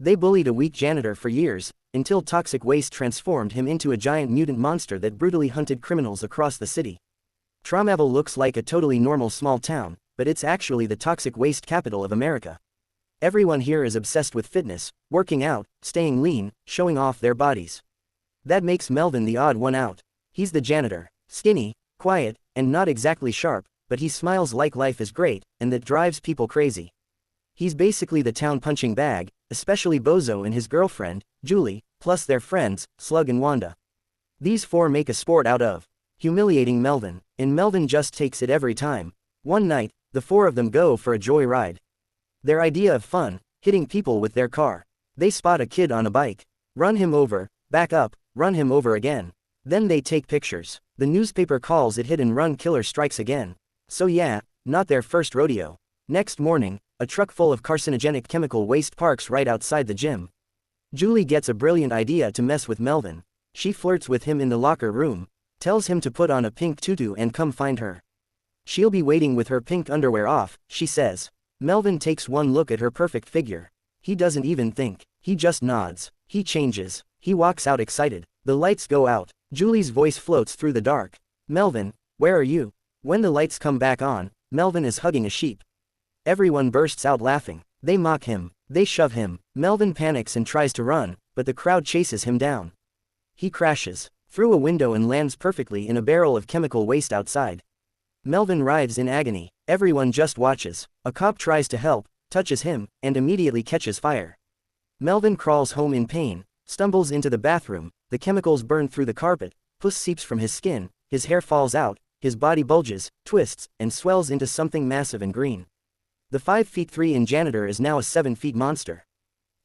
They bullied a weak janitor for years, until toxic waste transformed him into a giant mutant monster that brutally hunted criminals across the city. Traumaville looks like a totally normal small town, but it's actually the toxic waste capital of America. Everyone here is obsessed with fitness, working out, staying lean, showing off their bodies. That makes Melvin the odd one out. He's the janitor, skinny, quiet, and not exactly sharp, but he smiles like life is great, and that drives people crazy. He's basically the town punching bag, especially Bozo and his girlfriend, Julie, plus their friends, Slug and Wanda. These four make a sport out of humiliating Melvin, and Melvin just takes it every time. One night, the four of them go for a joy ride. Their idea of fun, hitting people with their car. They spot a kid on a bike. Run him over, back up, run him over again. Then they take pictures. The newspaper calls it hit and run killer strikes again. So yeah, not their first rodeo. Next morning, a truck full of carcinogenic chemical waste parks right outside the gym. Julie gets a brilliant idea to mess with Melvin. She flirts with him in the locker room, tells him to put on a pink tutu and come find her. She'll be waiting with her pink underwear off, she says. Melvin takes one look at her perfect figure. He doesn't even think, he just nods. He changes. He walks out excited. The lights go out. Julie's voice floats through the dark. Melvin, where are you? When the lights come back on, Melvin is hugging a sheep. Everyone bursts out laughing. They mock him. They shove him. Melvin panics and tries to run, but the crowd chases him down. He crashes through a window and lands perfectly in a barrel of chemical waste outside. Melvin writhes in agony. Everyone just watches. A cop tries to help, touches him, and immediately catches fire. Melvin crawls home in pain, stumbles into the bathroom, the chemicals burn through the carpet, pus seeps from his skin, his hair falls out, his body bulges, twists, and swells into something massive and green. The 5'3" janitor is now a 7' monster.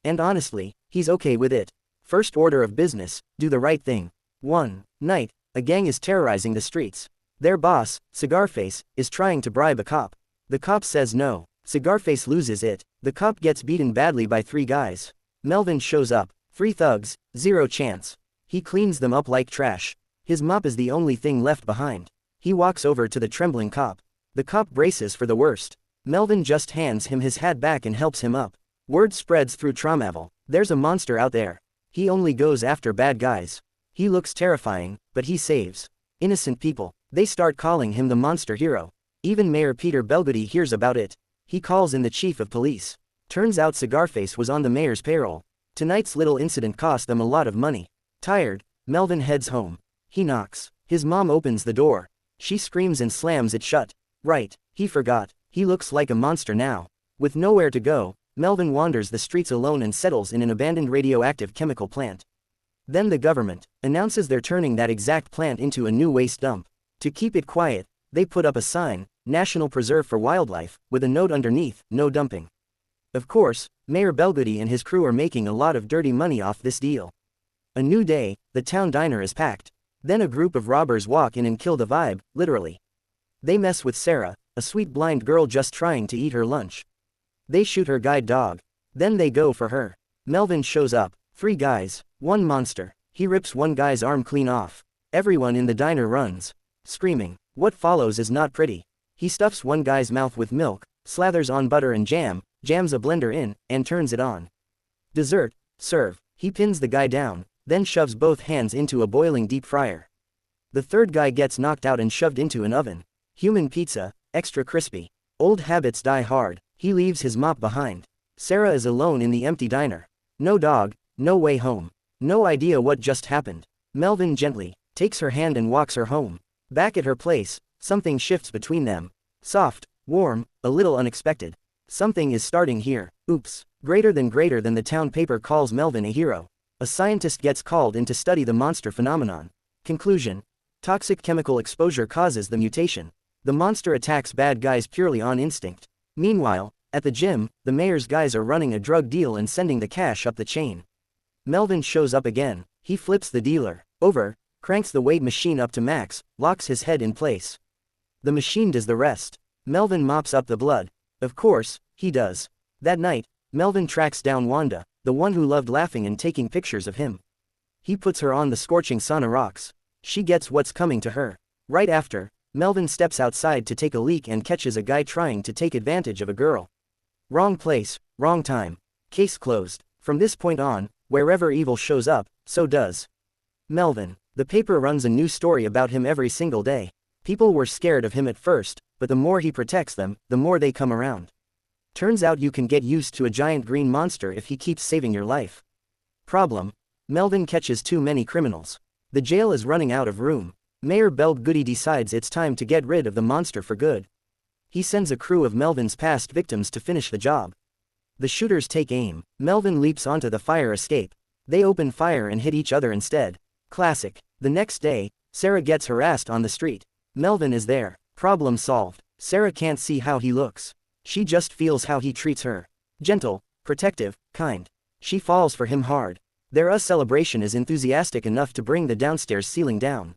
And honestly, he's okay with it. First order of business, do the right thing. One night, a gang is terrorizing the streets. Their boss, Cigarface, is trying to bribe a cop. The cop says no. Cigarface loses it. The cop gets beaten badly by 3 guys. Melvin shows up. 3 thugs, 0 chance. He cleans them up like trash. His mop is the only thing left behind. He walks over to the trembling cop. The cop braces for the worst. Melvin just hands him his hat back and helps him up. Word spreads through Traumaville. There's a monster out there. He only goes after bad guys. He looks terrifying, but he saves innocent people. They start calling him the monster hero. Even Mayor Peter Belgoody hears about it. He calls in the chief of police. Turns out Cigarface was on the mayor's payroll. Tonight's little incident cost them a lot of money. Tired, Melvin heads home. He knocks. His mom opens the door. She screams and slams it shut. Right, he forgot. He looks like a monster now. With nowhere to go, Melvin wanders the streets alone and settles in an abandoned radioactive chemical plant. Then the government announces they're turning that exact plant into a new waste dump. To keep it quiet, they put up a sign, National Preserve for Wildlife, with a note underneath, no dumping. Of course, Mayor Belgoody and his crew are making a lot of dirty money off this deal. A new day, the town diner is packed. Then a group of robbers walk in and kill the vibe, literally. They mess with Sarah, a sweet blind girl just trying to eat her lunch. They shoot her guide dog. Then they go for her. Melvin shows up. 3 guys, 1 monster. He rips one guy's arm clean off. Everyone in the diner runs, screaming. What follows is not pretty. He stuffs one guy's mouth with milk, slathers on butter and jam, jams a blender in, and turns it on. Dessert, serve. He pins the guy down, then shoves both hands into a boiling deep fryer. The 3rd guy gets knocked out and shoved into an oven. Human pizza, extra crispy. Old habits die hard. He leaves his mop behind. Sarah is alone in the empty diner. No dog, no way home. No idea what just happened. Melvin gently takes her hand and walks her home. Back at her place, something shifts between them. Soft, warm, a little unexpected. Something is starting here. Oops. Greater than the town paper calls Melvin a hero. A scientist gets called in to study the monster phenomenon. Conclusion. Toxic chemical exposure causes the mutation. The monster attacks bad guys purely on instinct. Meanwhile, at the gym, the mayor's guys are running a drug deal and sending the cash up the chain. Melvin shows up again. He flips the dealer over, cranks the weight machine up to max, locks his head in place. The machine does the rest. Melvin mops up the blood. Of course, he does. That night, Melvin tracks down Wanda, the one who loved laughing and taking pictures of him. He puts her on the scorching sauna rocks. She gets what's coming to her. Right after, Melvin steps outside to take a leak and catches a guy trying to take advantage of a girl. Wrong place, wrong time. Case closed. From this point on, wherever evil shows up, so does Melvin. The paper runs a new story about him every single day. People were scared of him at first, but the more he protects them, the more they come around. Turns out you can get used to a giant green monster if he keeps saving your life. Problem: Melvin catches too many criminals. The jail is running out of room. Mayor Belgoody decides it's time to get rid of the monster for good. He sends a crew of Melvin's past victims to finish the job. The shooters take aim. Melvin leaps onto the fire escape. They open fire and hit each other instead. Classic. The next day, Sarah gets harassed on the street. Melvin is there. Problem solved. Sarah can't see how he looks. She just feels how he treats her. Gentle, protective, kind. She falls for him hard. Their celebration is enthusiastic enough to bring the downstairs ceiling down.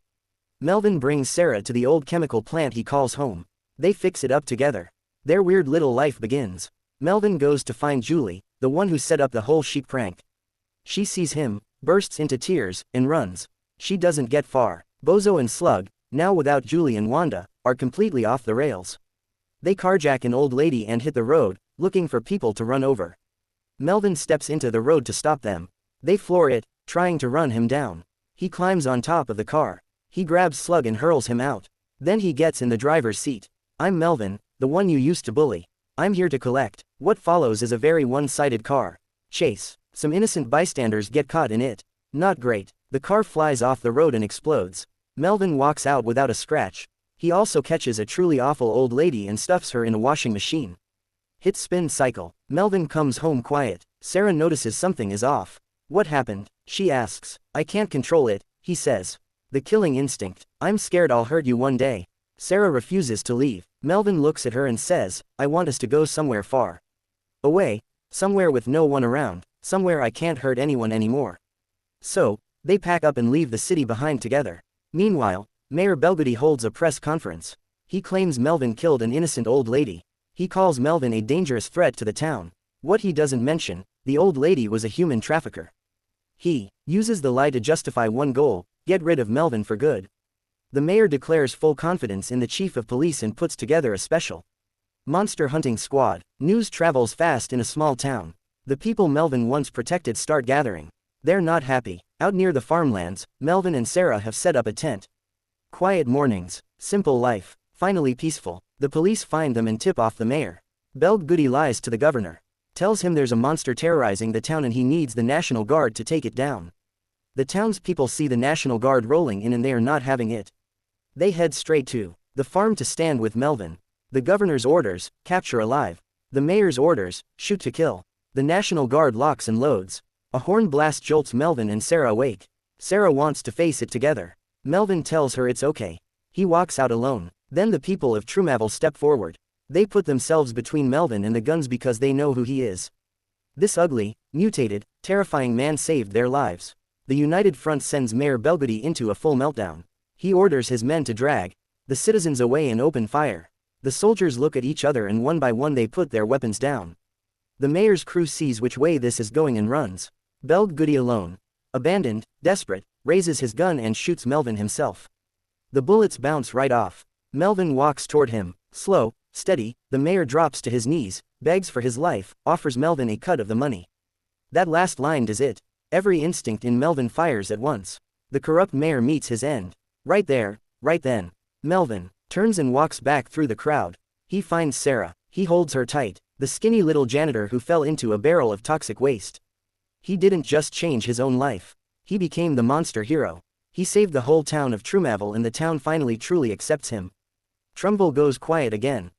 Melvin brings Sarah to the old chemical plant he calls home. They fix it up together. Their weird little life begins. Melvin goes to find Julie, the one who set up the whole sheep prank. She sees him, bursts into tears, and runs. She doesn't get far. Bozo and Slug, now without Julie and Wanda, are completely off the rails. They carjack an old lady and hit the road, looking for people to run over. Melvin steps into the road to stop them. They floor it, trying to run him down. He climbs on top of the car. He grabs Slug and hurls him out. Then he gets in the driver's seat. "I'm Melvin, the one you used to bully. I'm here to collect." What follows is a very one-sided car chase. Some innocent bystanders get caught in it. Not great. The car flies off the road and explodes. Melvin walks out without a scratch. He also catches a truly awful old lady and stuffs her in a washing machine. Hit spin cycle. Melvin comes home quiet. Sarah notices something is off. "What happened?" she asks. "I can't control it," he says. "The killing instinct. I'm scared I'll hurt you one day." Sarah refuses to leave. Melvin looks at her and says, "I want us to go somewhere far away, somewhere with no one around, somewhere I can't hurt anyone anymore." So, they pack up and leave the city behind together. Meanwhile, Mayor Belgoody holds a press conference. He claims Melvin killed an innocent old lady. He calls Melvin a dangerous threat to the town. What he doesn't mention, the old lady was a human trafficker. He uses the lie to justify one goal: get rid of Melvin for good. The mayor declares full confidence in the chief of police and puts together a special monster hunting squad. News travels fast in a small town. The people Melvin once protected start gathering. They're not happy. Out near the farmlands, Melvin and Sarah have set up a tent. Quiet mornings, simple life, finally peaceful. The police find them and tip off the mayor. Belgoody lies to the governor. Tells him there's a monster terrorizing the town and he needs the National Guard to take it down. The townspeople see the National Guard rolling in and they are not having it. They head straight to the farm to stand with Melvin. The governor's orders: capture alive. The mayor's orders: shoot to kill. The National Guard locks and loads. A horn blast jolts Melvin and Sarah awake. Sarah wants to face it together. Melvin tells her it's okay. He walks out alone. Then the people of Trumavel step forward. They put themselves between Melvin and the guns because they know who he is. This ugly, mutated, terrifying man saved their lives. The United Front sends Mayor Belgoody into a full meltdown. He orders his men to drag the citizens away and open fire. The soldiers look at each other and one by one they put their weapons down. The mayor's crew sees which way this is going and runs. Belgoody alone, abandoned, desperate, raises his gun and shoots Melvin himself. The bullets bounce right off. Melvin walks toward him, slow, steady. The mayor drops to his knees, begs for his life, offers Melvin a cut of the money. That last line does it. Every instinct in Melvin fires at once. The corrupt mayor meets his end. Right there, right then. Melvin turns and walks back through the crowd. He finds Sarah. He holds her tight, the skinny little janitor who fell into a barrel of toxic waste. He didn't just change his own life. He became the monster hero. He saved the whole town of Trumavel and the town finally truly accepts him. Trumbull goes quiet again.